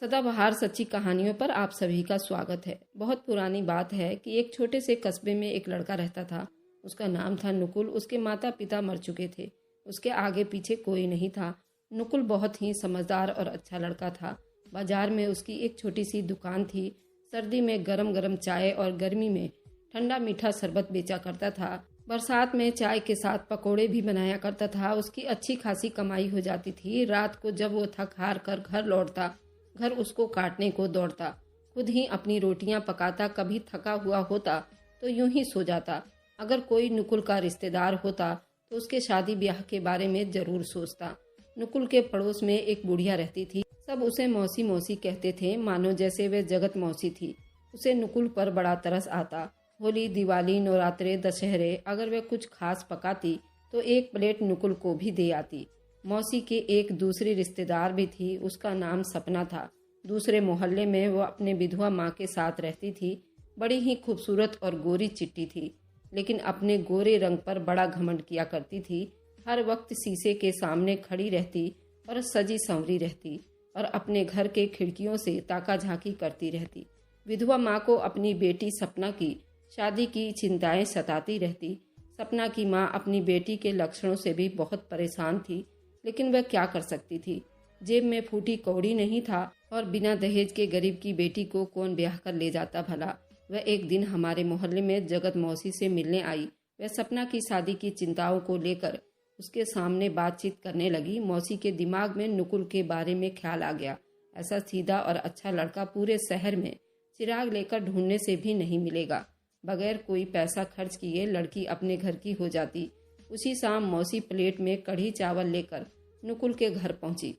सदाबहार सच्ची कहानियों पर आप सभी का स्वागत है। बहुत पुरानी बात है कि एक छोटे से कस्बे में एक लड़का रहता था। उसका नाम था नुकुल। उसके माता पिता मर चुके थे। उसके आगे पीछे कोई नहीं था। नुकुल बहुत ही समझदार और अच्छा लड़का था। बाजार में उसकी एक छोटी सी दुकान थी। सर्दी में गरम गरम चाय और गर्मी में ठंडा मीठा शरबत बेचा करता था। बरसात में चाय के साथ पकोड़े भी बनाया करता था। उसकी अच्छी खासी कमाई हो जाती थी। रात को जब वो थक हार कर घर लौटता, घर उसको काटने को दौड़ता। खुद ही अपनी रोटियां पकाता। कभी थका हुआ होता तो यूं ही सो जाता। अगर कोई नुकुल का रिश्तेदार होता तो उसके शादी ब्याह के बारे में जरूर सोचता। नुकुल के पड़ोस में एक बुढ़िया रहती थी। सब उसे मौसी मौसी कहते थे, मानो जैसे वे जगत मौसी थी। उसे नुकुल पर बड़ा तरस आता। होली, दिवाली, नवरात्रे, दशहरे अगर वे कुछ खास पकाती तो एक प्लेट नुकुल को भी दे आती। मौसी के एक दूसरी रिश्तेदार भी थी। उसका नाम सपना था। दूसरे मोहल्ले में वो अपने विधवा माँ के साथ रहती थी। बड़ी ही खूबसूरत और गोरी चिट्टी थी, लेकिन अपने गोरे रंग पर बड़ा घमंड किया करती थी। हर वक्त शीशे के सामने खड़ी रहती और सजी संवरी रहती और अपने घर के खिड़कियों से ताका झांकी करती रहती। विधवा माँ को अपनी बेटी सपना की शादी की चिंताएं सताती रहती। सपना की माँ अपनी बेटी के लक्षणों से भी बहुत परेशान थी, लेकिन वह क्या कर सकती थी। जेब में फूटी कौड़ी नहीं था और बिना दहेज के गरीब की बेटी को कौन ब्याह कर ले जाता भला। वह एक दिन हमारे मोहल्ले में जगत मौसी से मिलने आई। वह सपना की शादी की चिंताओं को लेकर उसके सामने बातचीत करने लगी। मौसी के दिमाग में नुकुल के बारे में ख्याल आ गया। ऐसा सीधा और अच्छा लड़का पूरे शहर में चिराग लेकर ढूंढने से भी नहीं मिलेगा। बगैर कोई पैसा खर्च किए लड़की अपने घर की हो जाती। उसी शाम मौसी प्लेट में कढ़ी चावल लेकर नुकुल के घर पहुंची।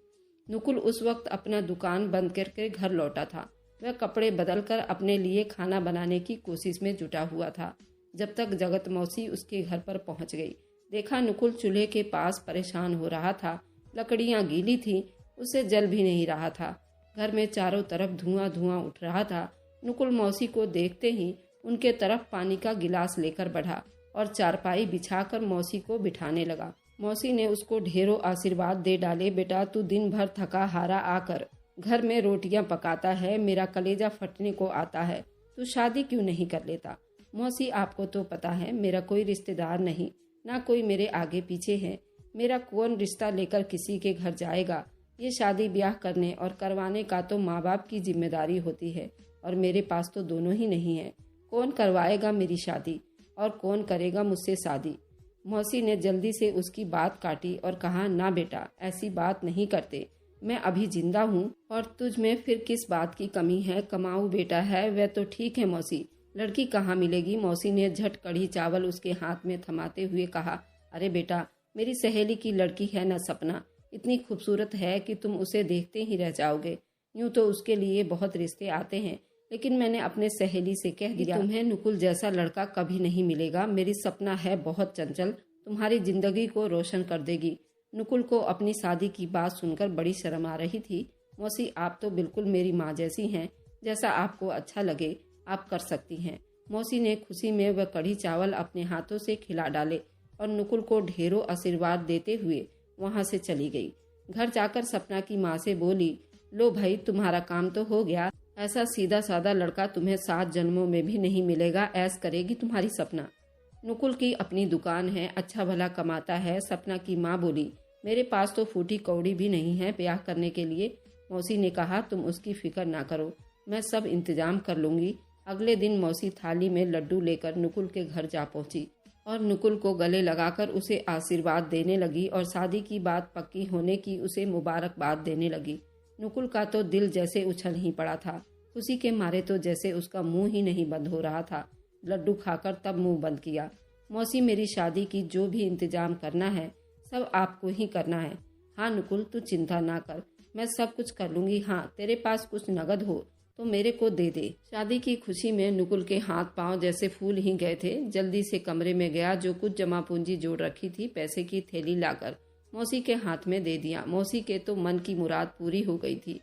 नुकुल उस वक्त अपना दुकान बंद करके घर लौटा था। वह कपड़े बदलकर अपने लिए खाना बनाने की कोशिश में जुटा हुआ था, जब तक जगत मौसी उसके घर पर पहुंच गई। देखा नुकुल चूल्हे के पास परेशान हो रहा था। लकड़ियां गीली थीं, उससे जल भी नहीं रहा था। घर में चारों तरफ धुआं धुआं उठ रहा था। नुकुल मौसी को देखते ही उनके तरफ पानी का गिलास लेकर बढ़ा और चारपाई बिछाकर मौसी को बिठाने लगा। मौसी ने उसको ढेरों आशीर्वाद दे डाले। बेटा, तू दिन भर थका हारा आकर घर में रोटियां पकाता है, मेरा कलेजा फटने को आता है। तू शादी क्यों नहीं कर लेता? मौसी, आपको तो पता है मेरा कोई रिश्तेदार नहीं, ना कोई मेरे आगे पीछे है। मेरा कौन रिश्ता लेकर किसी के घर जाएगा? ये शादी ब्याह करने और करवाने का तो माँ बाप की जिम्मेदारी होती है, और मेरे पास तो दोनों ही नहीं है। कौन करवाएगा मेरी शादी और कौन करेगा मुझसे शादी? मौसी ने जल्दी से उसकी बात काटी और कहा, ना बेटा, ऐसी बात नहीं करते। मैं अभी जिंदा हूँ और तुझ में फिर किस बात की कमी है? कमाऊ बेटा है वह तो ठीक है मौसी, लड़की कहाँ मिलेगी? मौसी ने झट कढ़ी चावल उसके हाथ में थमाते हुए कहा, अरे बेटा, मेरी सहेली की लड़की है ना सपना, इतनी खूबसूरत है कि तुम उसे देखते ही रह जाओगे। यूँ तो उसके लिए बहुत रिश्ते आते हैं, लेकिन मैंने अपने सहेली से कह दिया तुम्हें नुकुल जैसा लड़का कभी नहीं मिलेगा। मेरी सपना है बहुत चंचल, तुम्हारी जिंदगी को रोशन कर देगी। नुकुल को अपनी शादी की बात सुनकर बड़ी शर्म आ रही थी। मौसी, आप तो बिल्कुल मेरी माँ जैसी हैं, जैसा आपको अच्छा लगे आप कर सकती हैं। मौसी ने खुशी में वह कढ़ी चावल अपने हाथों से खिला डाले और नुकुल को ढेरों आशीर्वाद देते हुए वहाँ से चली गई। घर जाकर सपना की माँ से बोली, लो भाई, तुम्हारा काम तो हो गया। ऐसा सीधा साधा लड़का तुम्हें 7 जन्मों में भी नहीं मिलेगा। ऐस करेगी तुम्हारी सपना। नुकुल की अपनी दुकान है, अच्छा भला कमाता है। सपना की माँ बोली, मेरे पास तो फूटी कौड़ी भी नहीं है ब्याह करने के लिए। मौसी ने कहा, तुम उसकी फिक्र ना करो, मैं सब इंतजाम कर लूंगी। अगले दिन मौसी थाली में लड्डू लेकर नुकुल के घर जा पहुंची और नुकुल को गले लगाकर उसे आशीर्वाद देने लगी और शादी की बात पक्की होने की उसे मुबारकबाद देने लगी। नुकुल का तो दिल जैसे उछल ही पड़ा था। खुशी के मारे तो जैसे उसका मुंह ही नहीं बंद हो रहा था। लड्डू खाकर तब मुंह बंद किया। मौसी, मेरी शादी की जो भी इंतजाम करना है सब आपको ही करना है। हाँ नुकुल, तू चिंता ना कर, मैं सब कुछ कर लूंगी। हाँ, तेरे पास कुछ नगद हो तो मेरे को दे दे। शादी की खुशी में नुकुल के हाथ पांव जैसे फूल ही गए थे। जल्दी से कमरे में गया, जो कुछ जमा पूंजी जोड़ रखी थी पैसे की थैली लाकर मौसी के हाथ में दे दिया। मौसी के तो मन की मुराद पूरी हो गई थी।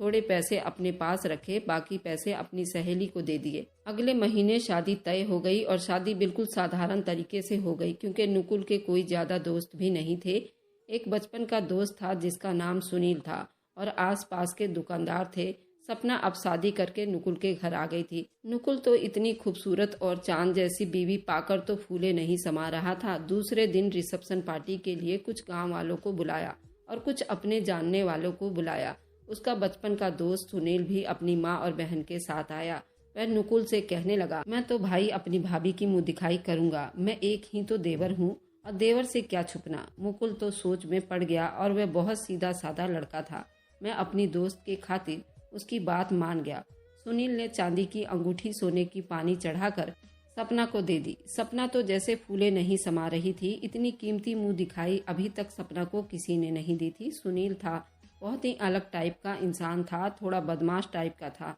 थोड़े पैसे अपने पास रखे, बाकी पैसे अपनी सहेली को दे दिए। अगले महीने शादी तय हो गई और शादी बिल्कुल साधारण तरीके से हो गई, क्योंकि नुकुल के कोई ज्यादा दोस्त भी नहीं थे। एक बचपन का दोस्त था जिसका नाम सुनील था और आसपास के दुकानदार थे। सपना अब शादी करके नुकुल के घर आ गई थी। नुकुल तो इतनी खूबसूरत और चांद जैसी बीवी पाकर तो फूले नहीं समा रहा था। दूसरे दिन रिसेप्शन पार्टी के लिए कुछ गांव वालों को बुलाया और कुछ अपने जानने वालों को बुलाया। उसका बचपन का दोस्त सुनील भी अपनी माँ और बहन के साथ आया। वह नुकुल से कहने लगा, मैं तो भाई अपनी भाभी की मुँह दिखाई करूंगा, मैं एक ही तो देवर हूँ और देवर से क्या छुपना। मुकुल तो सोच में पड़ गया और वह बहुत सीधा साधा लड़का था। मैं अपनी दोस्त के खातिर उसकी बात मान गया। सुनील ने चांदी की अंगूठी सोने की पानी चढ़ाकर सपना को दे दी। सपना तो जैसे फूले नहीं समा रही थी। इतनी कीमती मुंह दिखाई अभी तक सपना को किसी ने नहीं दी थी। सुनील था बहुत ही अलग टाइप का इंसान था, थोड़ा बदमाश टाइप का था,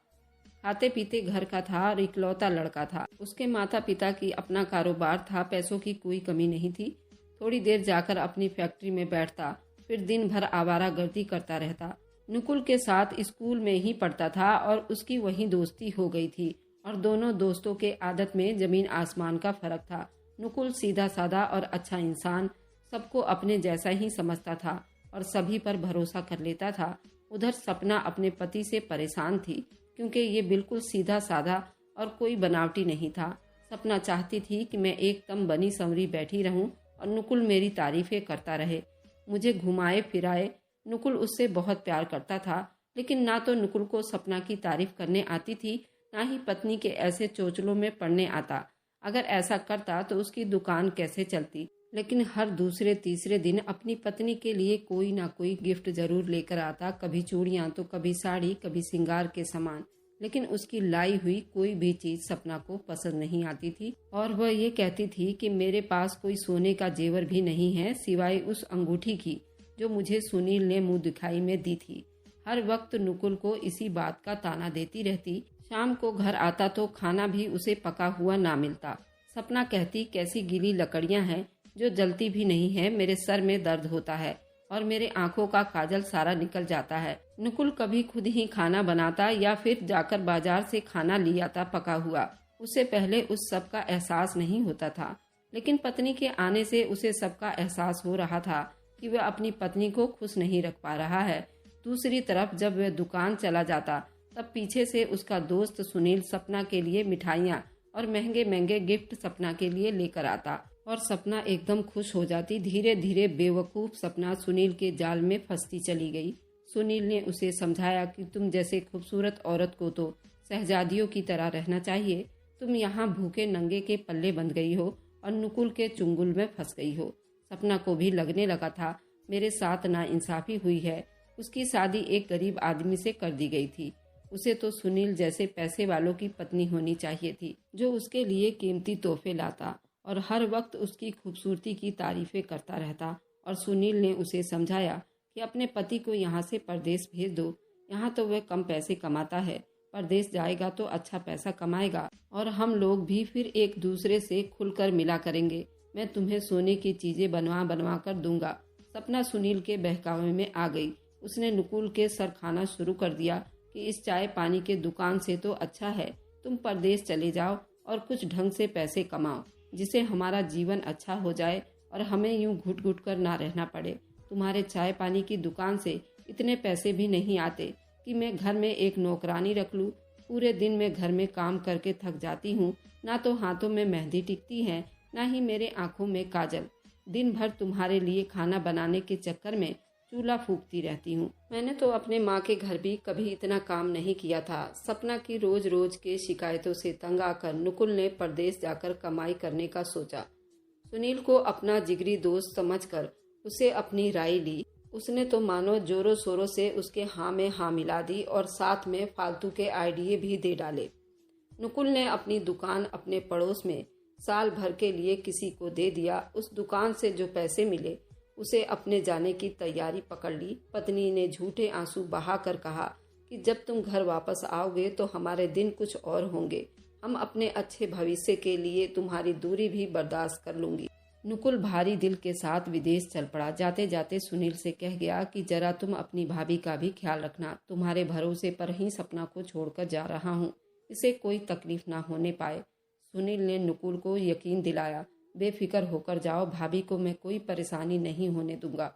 खाते पीते घर का था और इकलौता लड़का था। उसके माता पिता की अपना कारोबार था, पैसों की कोई कमी नहीं थी। थोड़ी देर जाकर अपनी फैक्ट्री में बैठता, फिर दिन भर आवारागर्दी करता रहता। नुकुल के साथ स्कूल में ही पढ़ता था और उसकी वहीं दोस्ती हो गई थी और दोनों दोस्तों के आदत में जमीन आसमान का फर्क था। नुकुल सीधा साधा और अच्छा इंसान, सबको अपने जैसा ही समझता था और सभी पर भरोसा कर लेता था। उधर सपना अपने पति से परेशान थी क्योंकि ये बिल्कुल सीधा साधा और कोई बनावटी नहीं था। सपना चाहती थी कि मैं एकदम बनी संवरी बैठी रहूं और नुकुल मेरी तारीफें करता रहे, मुझे घुमाए फिराए। नुकुल उससे बहुत प्यार करता था, लेकिन ना तो नुकुल को सपना की तारीफ करने आती थी, ना ही पत्नी के ऐसे चोचलों में पड़ने आता। अगर ऐसा करता तो उसकी दुकान कैसे चलती। लेकिन हर दूसरे तीसरे दिन अपनी पत्नी के लिए कोई ना कोई गिफ्ट जरूर लेकर आता, कभी चूड़ियां तो कभी साड़ी, कभी श्रृंगार के सामान। लेकिन उसकी लाई हुई कोई भी चीज सपना को पसंद नहीं आती थी और वह ये कहती थी कि मेरे पास कोई सोने का जेवर भी नहीं है सिवाय उस अंगूठी की जो मुझे सुनील ने मुंह दिखाई में दी थी। हर वक्त नुकुल को इसी बात का ताना देती रहती। शाम को घर आता तो खाना भी उसे पका हुआ ना मिलता। सपना कहती, कैसी गीली लकड़ियां हैं जो जलती भी नहीं है, मेरे सर में दर्द होता है और मेरे आंखों का काजल सारा निकल जाता है। नुकुल कभी खुद ही खाना बनाता या फिर जाकर बाजार से खाना ले आता पका हुआ। उससे पहले उस सब का एहसास नहीं होता था, लेकिन पत्नी के आने से उसे सबका एहसास हो रहा था कि वह अपनी पत्नी को खुश नहीं रख पा रहा है। दूसरी तरफ जब वह दुकान चला जाता तब पीछे से उसका दोस्त सुनील सपना के लिए मिठाइयाँ और महंगे महंगे गिफ्ट सपना के लिए लेकर आता और सपना एकदम खुश हो जाती। धीरे धीरे बेवकूफ सपना सुनील के जाल में फंसती चली गई। सुनील ने उसे समझाया कि तुम जैसे खूबसूरत औरत को तो शहजादियों की तरह रहना चाहिए। तुम यहाँ भूखे नंगे के पल्ले बंध गई हो और नुकुल के चुंगल में फंस गई हो। सपना को भी लगने लगा था मेरे साथ नाइंसाफी हुई है। उसकी शादी एक गरीब आदमी से कर दी गई थी। उसे तो सुनील जैसे पैसे वालों की पत्नी होनी चाहिए थी जो उसके लिए कीमती तोहफे लाता और हर वक्त उसकी खूबसूरती की तारीफें करता रहता। और सुनील ने उसे समझाया कि अपने पति को यहाँ से परदेश भेज दो, यहाँ तो वह कम पैसे कमाता है, परदेश जाएगा तो अच्छा पैसा कमाएगा और हम लोग भी फिर एक दूसरे से खुलकर मिला करेंगे। मैं तुम्हें सोने की चीजें बनवा बनवा कर दूंगा। सपना सुनील के बहकावे में आ गई। उसने नुकुल के सर खाना शुरू कर दिया कि इस चाय पानी के दुकान से तो अच्छा है तुम परदेश चले जाओ और कुछ ढंग से पैसे कमाओ, जिससे हमारा जीवन अच्छा हो जाए और हमें यूं घुट घुट कर ना रहना पड़े। तुम्हारे चाय पानी की दुकान से इतने पैसे भी नहीं आते कि मैं घर में एक नौकरानी रख लूं। पूरे दिन में घर में काम करके थक जाती हूँ, ना तो हाथों में मेहंदी टिकती है ना ही मेरे आंखों में काजल। दिन भर तुम्हारे लिए खाना बनाने के चक्कर में चूल्हा फूंकती रहती हूँ। मैंने तो अपने माँ के घर भी कभी इतना काम नहीं किया था। सपना की रोज रोज के शिकायतों से तंग आकर नुकुल ने परदेश जाकर कमाई करने का सोचा। सुनील को अपना जिगरी दोस्त समझकर उसे अपनी राय ली। उसने तो मानो जोरों शोरों से उसके हाँ में हाँ मिला दी और साथ में फालतू के आइडिये भी दे डाले। नुकुल ने अपनी दुकान अपने पड़ोस में साल भर के लिए किसी को दे दिया। उस दुकान से जो पैसे मिले उसे अपने जाने की तैयारी पकड़ ली। पत्नी ने झूठे आंसू बहाकर कहा कि जब तुम घर वापस आओगे तो हमारे दिन कुछ और होंगे। हम अपने अच्छे भविष्य के लिए तुम्हारी दूरी भी बर्दाश्त कर लूंगी। नुकुल भारी दिल के साथ विदेश चल पड़ा। जाते जाते सुनील से कह गया कि जरा तुम अपनी भाभी का भी ख्याल रखना। तुम्हारे भरोसे पर ही सपना को छोड़कर जा रहा हूँ, इसे कोई तकलीफ ना होने पाए। सुनील ने नुकुल को यकीन दिलाया, बेफिक्र होकर जाओ, भाभी को मैं कोई परेशानी नहीं होने दूंगा।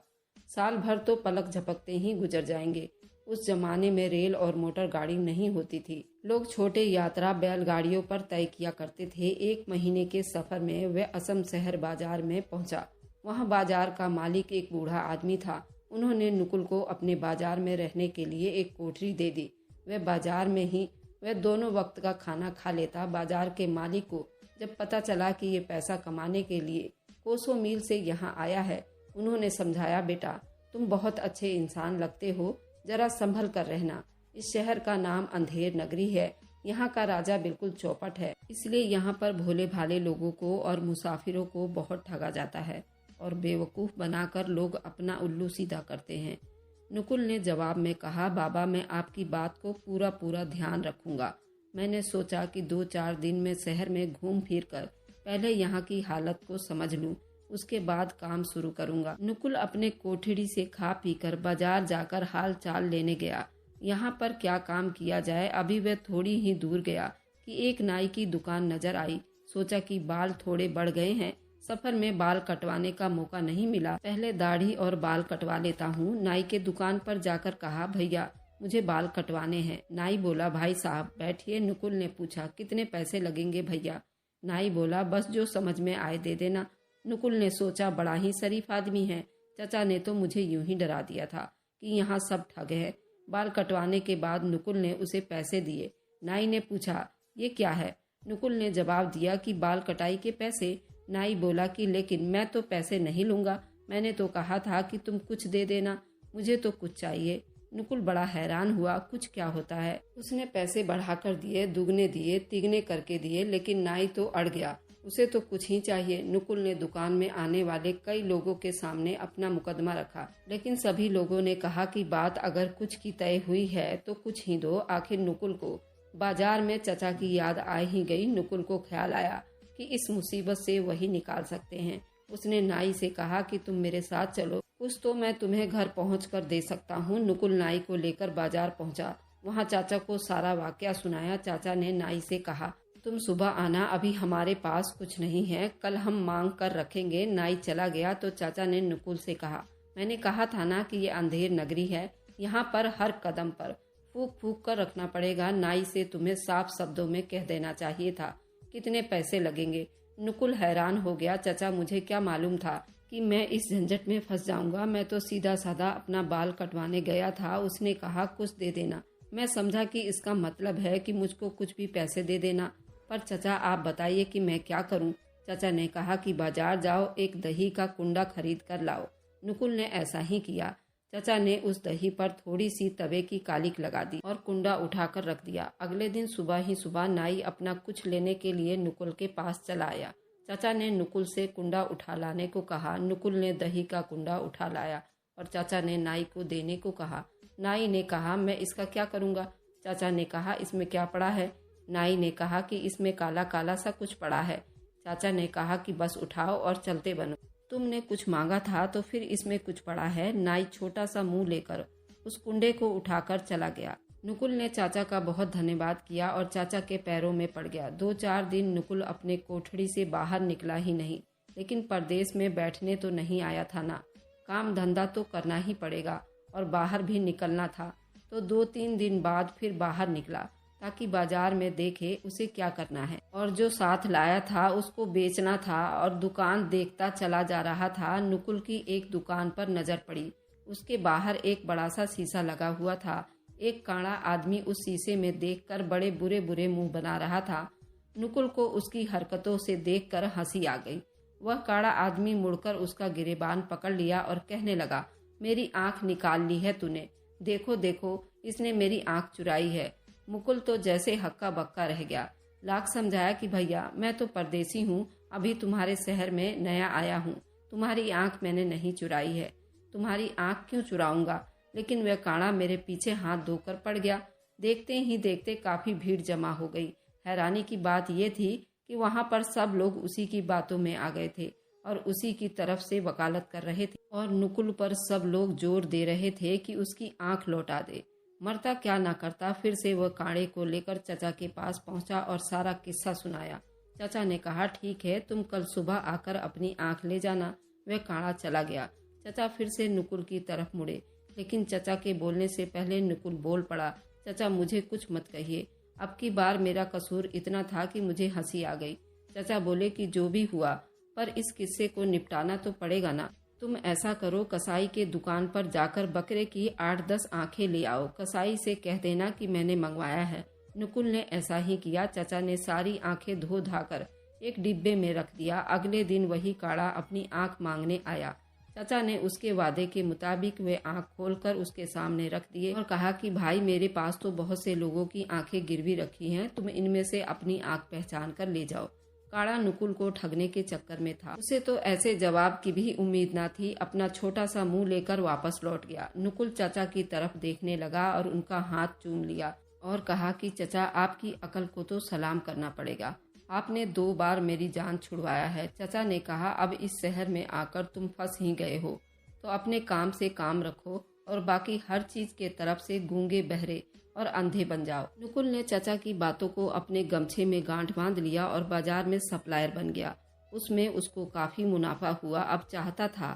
साल भर तो पलक झपकते ही गुजर जाएंगे। उस जमाने में रेल और मोटर गाड़ी नहीं होती थी। लोग छोटे यात्रा बैलगाड़ियों पर तय किया करते थे। 1 महीने के सफर में वह असम शहर बाजार में पहुंचा। वहां बाजार का मालिक एक बूढ़ा आदमी था। उन्होंने नुकुल को अपने बाजार में रहने के लिए एक कोठरी दे दी। वह बाजार में ही वह दोनों वक्त का खाना खा लेता। बाजार के मालिक को जब पता चला कि ये पैसा कमाने के लिए कोसों मील से यहाँ आया है, उन्होंने समझाया, बेटा तुम बहुत अच्छे इंसान लगते हो, जरा संभल कर रहना। इस शहर का नाम अंधेर नगरी है। यहाँ का राजा बिल्कुल चौपट है, इसलिए यहाँ पर भोले भाले लोगों को और मुसाफिरों को बहुत ठगा जाता है और बेवकूफ़ बनाकर लोग अपना उल्लू सीधा करते हैं। नुकुल ने जवाब में कहा, बाबा मैं आपकी बात को पूरा ध्यान रखूंगा। मैंने सोचा कि 2-4 दिन में शहर में घूम फिर कर पहले यहाँ की हालत को समझ लूं, उसके बाद काम शुरू करूंगा। नुकुल अपने कोठड़ी से खा पीकर बाजार जाकर हाल चाल लेने गया। यहाँ पर क्या काम किया जाए। अभी वह थोड़ी ही दूर गया कि एक नाई की दुकान नजर आई। सोचा कि बाल थोड़े बढ़ गए हैं, सफर में बाल कटवाने का मौका नहीं मिला, पहले दाढ़ी और बाल कटवा लेता हूँ। नाई के दुकान पर जाकर कहा, भैया मुझे बाल कटवाने हैं। नाई बोला, भाई साहब बैठिए। नुकुल ने पूछा, कितने पैसे लगेंगे भैया। नाई बोला, बस जो समझ में आए दे देना। नुकुल ने सोचा, बड़ा ही शरीफ आदमी है, चाचा ने तो मुझे यूं ही डरा दिया था कि यहाँ सब ठग है। बाल कटवाने के बाद नुकुल ने उसे पैसे दिए। नाई ने पूछा, ये क्या है। नुकुल ने जवाब दिया कि बाल कटाई के पैसे। नाई बोला कि लेकिन मैं तो पैसे नहीं लूंगा, मैंने तो कहा था कि तुम कुछ दे देना, मुझे तो कुछ चाहिए। नुकुल बड़ा हैरान हुआ, कुछ क्या होता है। उसने पैसे बढ़ाकर दिए, दुगने दिए, तिगने करके दिए, लेकिन नाई तो अड़ गया, उसे तो कुछ ही चाहिए। नुकुल ने दुकान में आने वाले कई लोगों के सामने अपना मुकदमा रखा, लेकिन सभी लोगों ने कहा कि बात अगर कुछ की तय हुई है तो कुछ ही दो। आखिर नुकुल को बाजार में चचा की याद आ ही गई। नुकुल को ख्याल आया कि इस मुसीबत से वही निकाल सकते हैं। उसने नाई से कहा कि तुम मेरे साथ चलो, कुछ तो मैं तुम्हें घर पहुंचकर दे सकता हूं। नुकुल नाई को लेकर बाजार पहुंचा। वहां चाचा को सारा वाकया सुनाया। चाचा ने नाई से कहा, तुम सुबह आना, अभी हमारे पास कुछ नहीं है, कल हम मांग कर रखेंगे। नाई चला गया तो चाचा ने नुकुल से कहा, मैंने कहा था ना कि ये अंधेर नगरी है, यहाँ पर हर कदम पर फूक फूक कर रखना पड़ेगा। नाई से तुम्हें साफ शब्दों में कह देना चाहिए था। कितने पैसे लगेंगे। नुकुल हैरान हो गया, चाचा मुझे क्या मालूम था कि मैं इस झंझट में फंस जाऊंगा। मैं तो सीधा साधा अपना बाल कटवाने गया था। उसने कहा कुछ दे देना, मैं समझा कि इसका मतलब है कि मुझको कुछ भी पैसे दे देना। पर चाचा आप बताइए कि मैं क्या करूं। चाचा ने कहा कि बाजार जाओ, एक दही का कुंडा खरीद कर लाओ। नुकुल ने ऐसा ही किया। चाचा ने उस दही पर थोड़ी सी तवे की कालिक लगा दी और कुंडा उठाकर रख दिया। अगले दिन सुबह ही सुबह नाई अपना कुछ लेने के लिए नुकुल के पास चला आया। चाचा ने नुकुल से कुंडा उठा लाने को कहा। नुकुल ने दही का कुंडा उठा लाया और चाचा ने नाई को देने को कहा। नाई ने कहा, मैं इसका क्या करूँगा। चाचा ने कहा, इसमें क्या पड़ा है। नाई ने कहा कि इसमें काला काला सा कुछ पड़ा है। चाचा ने कहा कि बस उठाओ और चलते बनो, तुमने कुछ मांगा था तो फिर इसमें कुछ पड़ा है। नाई छोटा सा मुंह लेकर उस कुंडे को उठाकर चला गया। नुकुल ने चाचा का बहुत धन्यवाद किया और चाचा के पैरों में पड़ गया। 2-4 दिन नुकुल अपने कोठड़ी से बाहर निकला ही नहीं, लेकिन परदेश में बैठने तो नहीं आया था ना, काम धंधा तो करना ही पड़ेगा और बाहर भी निकलना था। तो 2-3 दिन बाद फिर बाहर निकला ताकि बाजार में देखे उसे क्या करना है, और जो साथ लाया था उसको बेचना था और दुकान देखता चला जा रहा था। नुकुल की एक दुकान पर नजर पड़ी। उसके बाहर एक बड़ा सा शीशा लगा हुआ था। एक काड़ा आदमी उस शीशे में देखकर बड़े बुरे बुरे मुंह बना रहा था। नुकुल को उसकी हरकतों से देखकर हंसी आ गई। वह काड़ा आदमी मुड़कर उसका गिरेबान पकड़ लिया और कहने लगा, मेरी आंख निकाल ली है तूने, देखो देखो इसने मेरी आंख चुराई है। मुकुल तो जैसे हक्का बक्का रह गया। लाख समझाया कि भैया मैं तो परदेसी हूँ, अभी तुम्हारे शहर में नया आया हूँ, तुम्हारी आंख मैंने नहीं चुराई है, तुम्हारी आंख क्यों चुराऊंगा। लेकिन वह काड़ा मेरे पीछे हाथ धोकर पड़ गया। देखते ही देखते काफी भीड़ जमा हो गई। हैरानी की बात यह थी कि वहां पर सब लोग उसी की बातों में आ गए थे और उसी की तरफ से वकालत कर रहे थे और नुकुल पर सब लोग जोर दे रहे थे कि उसकी आंख लौटा दे। मरता क्या ना करता। फिर से वह कांड़े को लेकर चाचा के पास पहुंचा और सारा किस्सा सुनाया। चाचा ने कहा, ठीक है, तुम कल सुबह आकर अपनी आंख ले जाना। वह कांड़ा चला गया। चाचा फिर से नुकुल की तरफ मुड़े, लेकिन चचा के बोलने से पहले नुकुल बोल पड़ा, चचा मुझे कुछ मत कहिए, अब की बार मेरा कसूर इतना था कि मुझे हंसी आ गई। चचा बोले कि जो भी हुआ, पर इस किस्से को निपटाना तो पड़ेगा ना। तुम ऐसा करो, कसाई के दुकान पर जाकर बकरे की 8-10 आंखें ले आओ, कसाई से कह देना कि मैंने मंगवाया है। नुकुल ने ऐसा ही किया। चचा ने सारी आंखें धो धाकर एक डिब्बे में रख दिया। अगले दिन वही काड़ा अपनी आंख मांगने आया। चचा ने उसके वादे के मुताबिक वे आंख खोलकर उसके सामने रख दिए और कहा कि भाई, मेरे पास तो बहुत से लोगों की आंखें गिरवी रखी हैं, तुम इनमें से अपनी आंख पहचान कर ले जाओ। काड़ा नुकुल को ठगने के चक्कर में था, उसे तो ऐसे जवाब की भी उम्मीद न थी। अपना छोटा सा मुंह लेकर वापस लौट गया। नुकुल चचा की तरफ देखने लगा और उनका हाथ चूम लिया और कहा कि चचा, आपकी अकल को तो सलाम करना पड़ेगा, आपने 2 बार मेरी जान छुड़वाया है। चचा ने कहा, अब इस शहर में आकर तुम फंस ही गए हो तो अपने काम से काम रखो और बाकी हर चीज के तरफ से गूंगे बहरे और अंधे बन जाओ। नुकुल ने चचा की बातों को अपने गमछे में गांठ बांध लिया और बाजार में सप्लायर बन गया। उसमें उसको काफी मुनाफा हुआ। अब चाहता था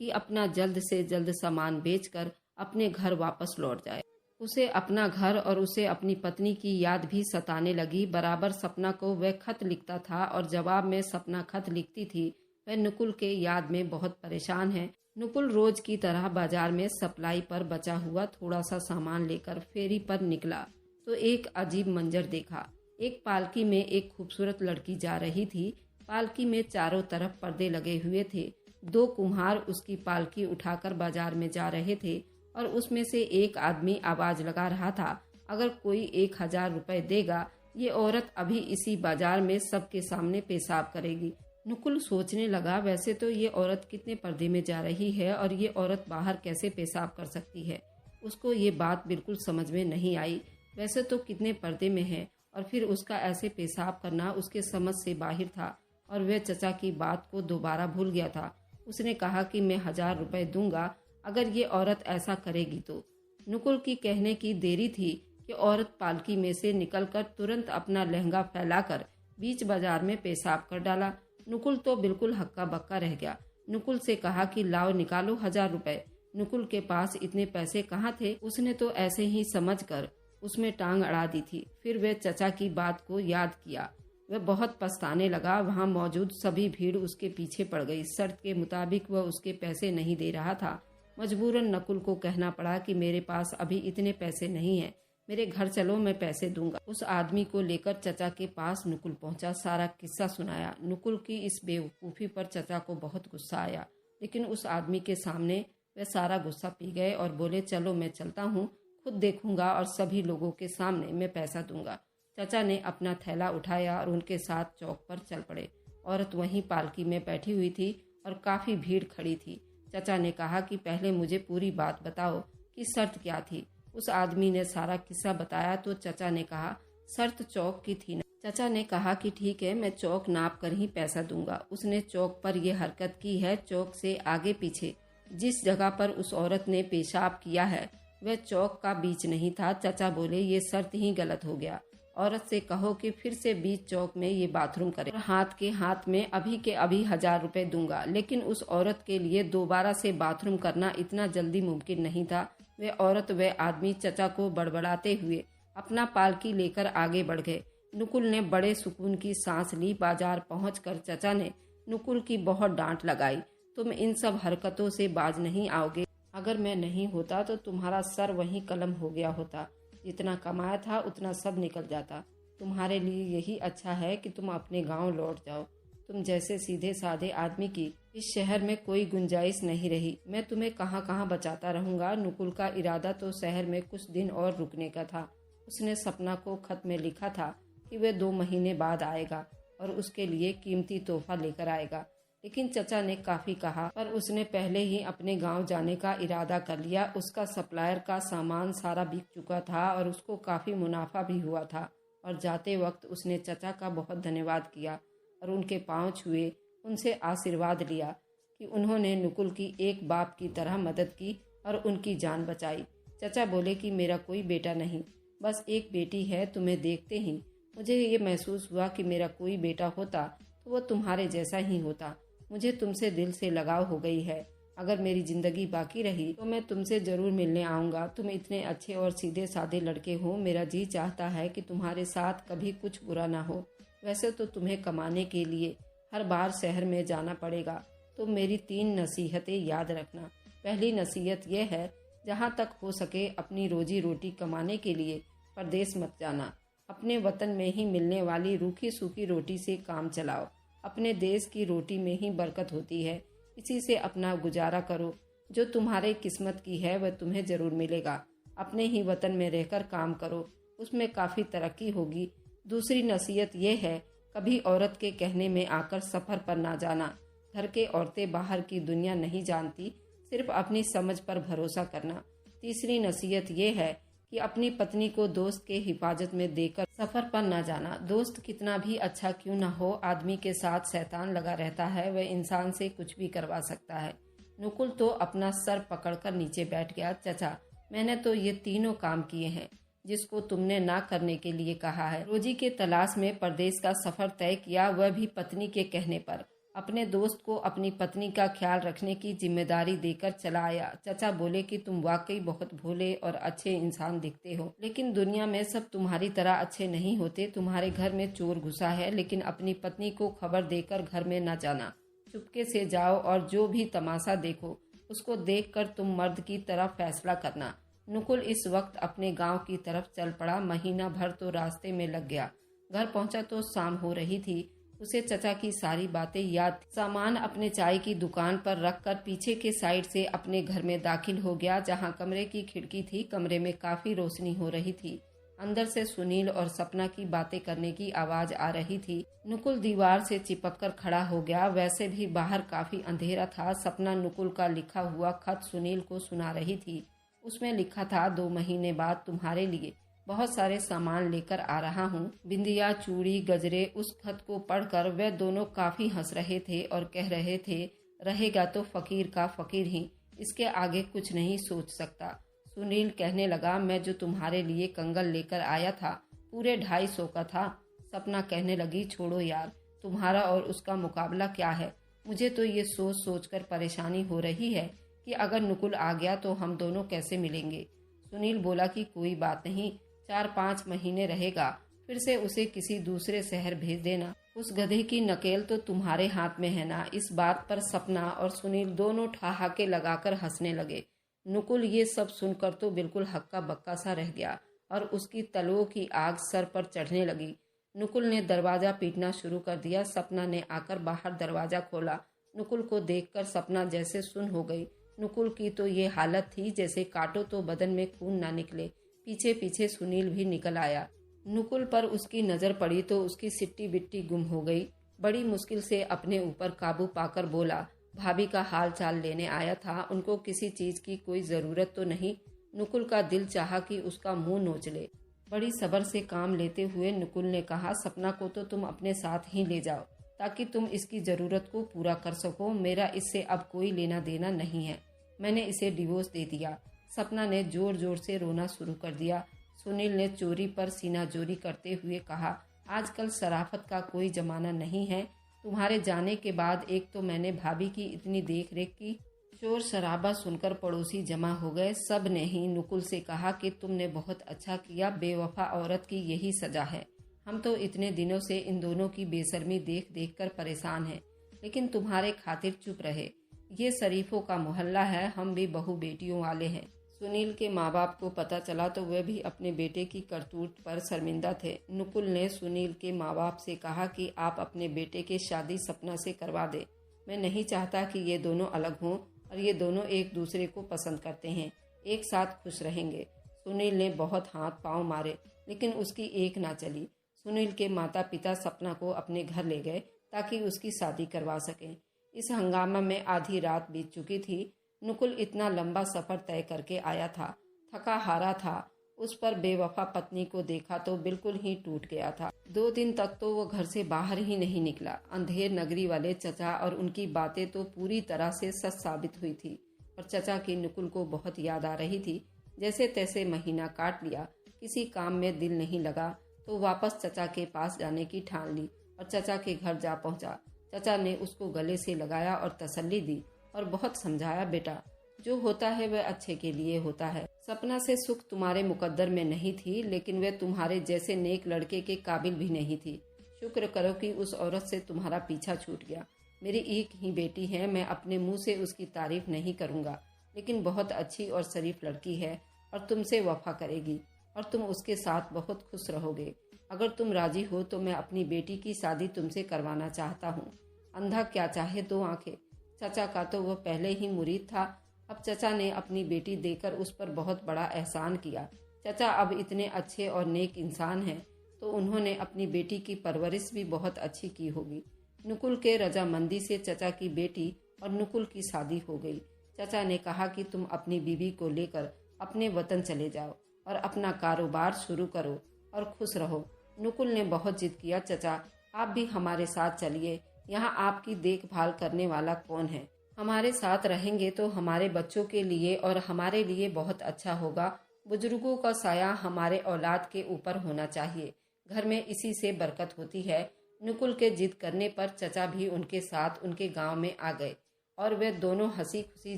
कि अपना जल्द से जल्द सामान बेचकर अपने घर वापस लौट जाए। उसे अपना घर और उसे अपनी पत्नी की याद भी सताने लगी। बराबर सपना को वह खत लिखता था और जवाब में सपना खत लिखती थी, वह नुकुल के याद में बहुत परेशान है। नुकुल रोज की तरह बाजार में सप्लाई पर बचा हुआ थोड़ा सा सामान लेकर फेरी पर निकला तो एक अजीब मंजर देखा। एक पालकी में एक खूबसूरत लड़की जा रही थी। पालकी में चारों तरफ पर्दे लगे हुए थे। 2 कुम्हार उसकी पालकी उठाकर बाजार में जा रहे थे और उसमें से एक आदमी आवाज लगा रहा था, अगर कोई 1000 रुपए देगा, ये औरत अभी इसी बाजार में सबके सामने पेशाब करेगी। नुकुल सोचने लगा, वैसे तो ये औरत कितने पर्दे में जा रही है और ये औरत बाहर कैसे पेशाब कर सकती है। उसको ये बात बिल्कुल समझ में नहीं आई। वैसे तो कितने पर्दे में है और फिर उसका ऐसे पेशाब करना उसके समझ से बाहर था और वह चचा की बात को दोबारा भूल गया था। उसने कहा कि मैं 1000 रुपए दूंगा अगर ये औरत ऐसा करेगी तो। नुकुल की कहने की देरी थी कि औरत पालकी में से निकलकर तुरंत अपना लहंगा फैलाकर बीच बाजार में पेशाब कर डाला। नुकुल तो बिल्कुल हक्का बक्का रह गया। नुकुल से कहा कि लाओ निकालो 1000 रुपए। नुकुल के पास इतने पैसे कहाँ थे, उसने तो ऐसे ही समझकर उसमें टांग अड़ा दी थी। फिर वह चचा की बात को याद किया। वह बहुत पछताने लगा। वहाँ मौजूद सभी भीड़ उसके पीछे पड़ गई। शर्त के मुताबिक वह उसके पैसे नहीं दे रहा था। मजबूरन नकुल को कहना पड़ा कि मेरे पास अभी इतने पैसे नहीं हैं, मेरे घर चलो, मैं पैसे दूंगा। उस आदमी को लेकर चचा के पास नुकुल पहुंचा, सारा किस्सा सुनाया। नुकुल की इस बेवकूफ़ी पर चचा को बहुत गुस्सा आया, लेकिन उस आदमी के सामने वे सारा गुस्सा पी गए और बोले, चलो मैं चलता हूँ, खुद देखूंगा और सभी लोगों के सामने मैं पैसा दूंगा। चचा ने अपना थैला उठाया और उनके साथ चौक पर चल पड़े। औरत वहीं पालकी में बैठी हुई थी और काफी भीड़ खड़ी थी। चचा ने कहा कि पहले मुझे पूरी बात बताओ कि शर्त क्या थी। उस आदमी ने सारा किस्सा बताया तो चचा ने कहा, शर्त चौक की थी ना। चचा ने कहा कि ठीक है, मैं चौक नाप कर ही पैसा दूंगा। उसने चौक पर यह हरकत की है। चौक से आगे पीछे जिस जगह पर उस औरत ने पेशाब किया है वह चौक का बीच नहीं था। चचा बोले, ये शर्त ही गलत हो गया। औरत से कहो कि फिर से बीच चौक में ये बाथरूम करे और हाथ के हाथ में अभी के अभी 1000 रुपए दूंगा। लेकिन उस औरत के लिए दोबारा से बाथरूम करना इतना जल्दी मुमकिन नहीं था। वे औरत व आदमी चचा को बड़बड़ाते हुए अपना पालकी लेकर आगे बढ़ गए। नुकुल ने बड़े सुकून की सांस ली। बाजार पहुंचकर चचा ने नुकुल की बहुत डांट लगाई, तुम इन सब हरकतों से बाज नहीं आओगे। अगर मैं नहीं होता तो तुम्हारा सर वहीं कलम हो गया होता। जितना कमाया था उतना सब निकल जाता। तुम्हारे लिए यही अच्छा है कि तुम अपने गांव लौट जाओ। तुम जैसे सीधे साधे आदमी की इस शहर में कोई गुंजाइश नहीं रही। मैं तुम्हें कहाँ कहाँ बचाता रहूंगा। नुकुल का इरादा तो शहर में कुछ दिन और रुकने का था। उसने सपना को खत में लिखा था कि वह 2 महीने बाद आएगा और उसके लिए कीमती तोहफा लेकर आएगा। लेकिन चचा ने काफी कहा, पर उसने पहले ही अपने गांव जाने का इरादा कर लिया। उसका सप्लायर का सामान सारा बिक चुका था और उसको काफी मुनाफा भी हुआ था। और जाते वक्त उसने चचा का बहुत धन्यवाद किया और उनके पांव छुए, उनसे आशीर्वाद लिया कि उन्होंने नुकुल की एक बाप की तरह मदद की और उनकी जान बचाई। चचा बोले कि मेरा कोई बेटा नहीं, बस एक बेटी है। तुम्हें देखते ही मुझे ये महसूस हुआ कि मेरा कोई बेटा होता तो वो तुम्हारे जैसा ही होता। मुझे तुमसे दिल से लगाव हो गई है। अगर मेरी जिंदगी बाकी रही तो मैं तुमसे जरूर मिलने आऊँगा। तुम इतने अच्छे और सीधे साधे लड़के हो, मेरा जी चाहता है कि तुम्हारे साथ कभी कुछ बुरा ना हो। वैसे तो तुम्हें कमाने के लिए हर बार शहर में जाना पड़ेगा, तो मेरी 3 नसीहतें याद रखना। पहली नसीहत यह है, जहाँ तक हो सके अपनी रोजी रोटी कमाने के लिए परदेश मत जाना। अपने वतन में ही मिलने वाली रूखी सूखी रोटी से काम चलाओ। अपने देश की रोटी में ही बरकत होती है, इसी से अपना गुजारा करो। जो तुम्हारे किस्मत की है वह तुम्हें जरूर मिलेगा। अपने ही वतन में रहकर काम करो, उसमें काफ़ी तरक्की होगी। दूसरी नसीहत यह है, कभी औरत के कहने में आकर सफ़र पर ना जाना। घर के औरतें बाहर की दुनिया नहीं जानती, सिर्फ अपनी समझ पर भरोसा करना। तीसरी नसीहत ये है कि अपनी पत्नी को दोस्त के हिफाजत में देकर सफर पर न जाना। दोस्त कितना भी अच्छा क्यों न हो, आदमी के साथ शैतान लगा रहता है, वह इंसान से कुछ भी करवा सकता है। नुकुल तो अपना सर पकड़कर नीचे बैठ गया। चचा, मैंने तो ये तीनों काम किए हैं जिसको तुमने ना करने के लिए कहा है। रोजी के तलाश में परदेश का सफर तय किया, वह भी पत्नी के कहने पर। अपने दोस्त को अपनी पत्नी का ख्याल रखने की जिम्मेदारी देकर चला आया। चचा बोले कि तुम वाकई बहुत भोले और अच्छे इंसान दिखते हो, लेकिन दुनिया में सब तुम्हारी तरह अच्छे नहीं होते। तुम्हारे घर में चोर घुसा है, लेकिन अपनी पत्नी को खबर देकर घर में न जाना। चुपके से जाओ और जो भी तमाशा देखो उसको देखकर तुम मर्द की तरह फैसला करना। नुकुल इस वक्त अपने गांव की तरफ चल पड़ा। महीना भर तो रास्ते में लग गया। घर पहुंचा तो शाम हो रही थी। उसे चचा की सारी बातें याद थी। सामान अपने चाय की दुकान पर रखकर पीछे के साइड से अपने घर में दाखिल हो गया, जहां कमरे की खिड़की थी। कमरे में काफी रोशनी हो रही थी। अंदर से सुनील और सपना की बातें करने की आवाज आ रही थी। नुकुल दीवार से चिपक कर खड़ा हो गया। वैसे भी बाहर काफी अंधेरा था। सपना नुकुल का लिखा हुआ खत सुनील को सुना रही थी। उसमें लिखा था, 2 महीने बाद तुम्हारे लिए बहुत सारे सामान लेकर आ रहा हूँ। बिंदिया, चूड़ी, गजरे। उस खत को पढ़कर वे दोनों काफी हंस रहे थे और कह रहे थे, रहेगा तो फकीर का फकीर ही, इसके आगे कुछ नहीं सोच सकता। सुनील कहने लगा, मैं जो तुम्हारे लिए कंगन लेकर आया था पूरे 250 का था। सपना कहने लगी, छोड़ो यार, तुम्हारा और उसका मुकाबला क्या है। मुझे तो ये सोच सोच कर परेशानी हो रही है कि अगर नुकुल आ गया तो हम दोनों कैसे मिलेंगे। सुनील बोला कि कोई बात नहीं, 4-5 महीने रहेगा, फिर से उसे किसी दूसरे शहर भेज देना। उस गधे की नकेल तो तुम्हारे हाथ में है ना। इस बात पर सपना और सुनील दोनों ठहाके लगाकर हंसने लगे। नुकुल ये सब सुनकर तो बिल्कुल हक्का बक्का सा रह गया और उसकी तलवों की आग सर पर चढ़ने लगी। नुकुल ने दरवाजा पीटना शुरू कर दिया। सपना ने आकर बाहर दरवाजा खोला। नुकुल को देखकर सपना जैसे सुन्न हो गई। नुकुल की तो ये हालत थी जैसे काटो तो बदन में खून ना निकले। पीछे पीछे सुनील भी निकल आया। नुकुल पर उसकी नजर पड़ी तो उसकी सिट्टी बिट्टी गुम हो गई। बड़ी मुश्किल से अपने ऊपर काबू पाकर बोला, भाभी का हाल चाल लेने आया था, उनको किसी चीज की कोई जरूरत तो नहीं। नुकुल का दिल चाहा कि उसका मुंह नोच ले। बड़ी सब्र से काम लेते हुए नुकुल ने कहा, सपना को तो तुम अपने साथ ही ले जाओ ताकि तुम इसकी जरूरत को पूरा कर सको। मेरा इससे अब कोई लेना देना नहीं है, मैंने इसे डिवोर्स दे दिया। सपना ने जोर जोर से रोना शुरू कर दिया। सुनील ने चोरी पर सीना जोरी करते हुए कहा, आजकल शराफत का कोई जमाना नहीं है। तुम्हारे जाने के बाद एक तो मैंने भाभी की इतनी देख रेख की। शोर शराबा सुनकर पड़ोसी जमा हो गए। सब ने ही नुकुल से कहा कि तुमने बहुत अच्छा किया, बेवफा औरत की यही सजा है। हम तो इतने दिनों से इन दोनों की बेशर्मी देख देख कर परेशान हैं, लेकिन तुम्हारे खातिर चुप रहे। ये शरीफों का मोहल्ला है, हम भी बहू बेटियों वाले हैं। सुनील के माँ बाप को पता चला तो वे भी अपने बेटे की करतूत पर शर्मिंदा थे। नुकुल ने सुनील के माँ बाप से कहा कि आप अपने बेटे की शादी सपना से करवा दें। मैं नहीं चाहता कि ये दोनों अलग हों और ये दोनों एक दूसरे को पसंद करते हैं, एक साथ खुश रहेंगे। सुनील ने बहुत हाथ पांव मारे, लेकिन उसकी एक ना चली। सुनील के माता पिता सपना को अपने घर ले गए ताकि उसकी शादी करवा सकें। इस हंगामा में आधी रात बीत चुकी थी। नुकुल इतना लंबा सफर तय करके आया था, थका हारा था। उस पर बेवफा पत्नी को देखा तो बिल्कुल ही टूट गया था। 2 दिन तक तो वो घर से बाहर ही नहीं निकला। अंधेर नगरी वाले चचा और उनकी बातें तो पूरी तरह से सच साबित हुई थी और चचा की नुकुल को बहुत याद आ रही थी। जैसे तैसे महीना काट लिया, किसी काम में दिल नहीं लगा तो वापस चचा के पास जाने की ठान ली और चचा के घर जा पहुंचा। चचा ने उसको गले से लगाया और तसल्ली दी और बहुत समझाया, बेटा जो होता है वह अच्छे के लिए होता है। सपना से सुख तुम्हारे मुकद्दर में नहीं थी, लेकिन वह तुम्हारे जैसे नेक लड़के के काबिल भी नहीं थी। शुक्र करो कि उस औरत से तुम्हारा पीछा छूट गया। मेरी एक ही बेटी है, मैं अपने मुंह से उसकी तारीफ नहीं करूंगा, लेकिन बहुत अच्छी और शरीफ लड़की है और तुमसे वफा करेगी और तुम उसके साथ बहुत खुश रहोगे। अगर तुम राजी हो तो मैं अपनी बेटी की शादी तुमसे करवाना चाहता हूँ। अंधा क्या चाहे दो आंखें। चचा का तो वह पहले ही मुरीद था, अब चचा ने अपनी बेटी देकर उस पर बहुत बड़ा एहसान किया। चचा अब इतने अच्छे और नेक इंसान हैं, तो उन्होंने अपनी बेटी की परवरिश भी बहुत अच्छी की होगी। नुकुल के रजामंदी से चचा की बेटी और नुकुल की शादी हो गई। चचा ने कहा कि तुम अपनी बीवी को लेकर अपने वतन चले जाओ और अपना कारोबार शुरू करो और खुश रहो। नुकुल ने बहुत जिद किया, चचा आप भी हमारे साथ चलिए, यहाँ आपकी देखभाल करने वाला कौन है? हमारे साथ रहेंगे तो हमारे बच्चों के लिए और हमारे लिए बहुत अच्छा होगा। बुजुर्गों का साया हमारे औलाद के ऊपर होना चाहिए, घर में इसी से बरकत होती है। नुकुल के जिद करने पर चचा भी उनके साथ उनके गांव में आ गए और वे दोनों हंसी खुशी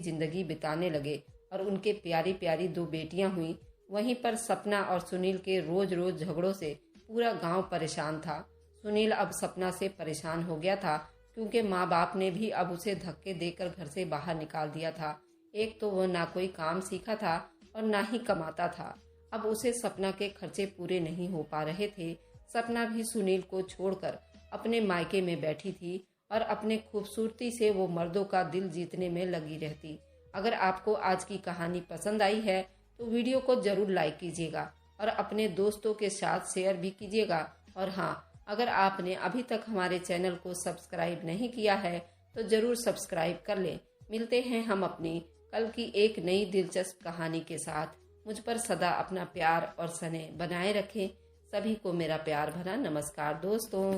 जिंदगी बिताने लगे और उनके प्यारी प्यारी 2 बेटियां हुई। वहीं पर सपना और सुनील के रोज रोज झगड़ों से पूरा गांव परेशान था। सुनील अब सपना से परेशान हो गया था, क्योंकि माँ बाप ने भी अब उसे धक्के देकर घर से बाहर निकाल दिया था। एक तो वह ना कोई काम सीखा था और ना ही कमाता था। अब उसे सपना के खर्चे पूरे नहीं हो पा रहे थे। सपना भी सुनील को छोड़कर अपने मायके में बैठी थी और अपने खूबसूरती से वो मर्दों का दिल जीतने में लगी रहती। अगर आपको आज की कहानी पसंद आई है तो वीडियो को जरूर लाइक कीजिएगा और अपने दोस्तों के साथ शेयर भी कीजिएगा। और हाँ, अगर आपने अभी तक हमारे चैनल को सब्सक्राइब नहीं किया है तो जरूर सब्सक्राइब कर लें। मिलते हैं हम अपनी कल की एक नई दिलचस्प कहानी के साथ। मुझ पर सदा अपना प्यार और स्नेह बनाए रखें। सभी को मेरा प्यार भरा नमस्कार दोस्तों।